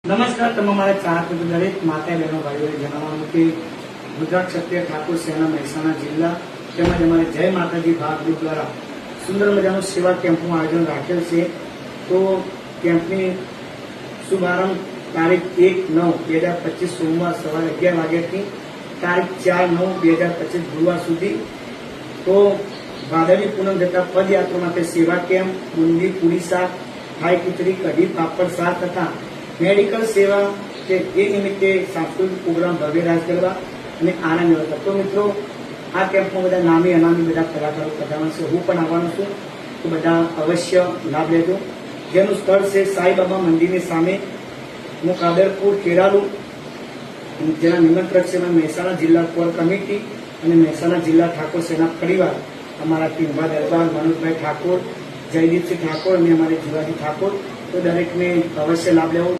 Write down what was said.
નમસ્કાર, તમે મારા ચાહક દરેક માતા બહેનો ભાઈઓને જણાવવાનું કે ગુજરાત ક્ષત્રિય ઠાકોર સેના મહેસાણા જિલ્લા તેમજ અમારે જય માતાજી ભાગ ગ્રુપ દ્વારા સુંદર મજાનું સેવા કેમ્પનું આયોજન રાખેલ છે। તો કેમ્પની શુભારંભ તારીખ 1/9/2025 સોમવાર સવારે 11 વાગ્યાથી તારીખ 4/9/2025 ગુરુવાર સુધી। તો ભાદરવી પૂનમ જતા પદયાત્રા માટે સેવા કેમ્પ, બુંદી, પૂરી શાક, ખાઈ ખીચડી, કઢી, પાપડ, શાક તથા મેડિકલ સેવા કે એ નિમિત્તે સાંસ્કૃતિક પ્રોગ્રામ ભવ્ય રાજ કરવા અને આનંદ લેવા। તો મિત્રો, આ કેમ્પમાં બધા નામી અનામી બધા કલાકારો પધારવાના છે, હું પણ આવવાનો છું, તો બધા અવશ્ય લાભ લેજો। જેનું સ્થળ છે સાંઈબાબા મંદિરની સામે, મુકાદરપુર, ખેરાલુ, જેના નિમંત્રક છે મહેસાણા જિલ્લા કોર કમિટી અને મહેસાણા જિલ્લા ઠાકોર સેના પરિવાર, અમારા ટીમભા દરબાર મનોજભાઈ ઠાકોર, જયદીપસિંહ ઠાકોર અને અમારે જીવાજી ઠાકોર। તો દરેકને અવશ્ય લાભ લેવો।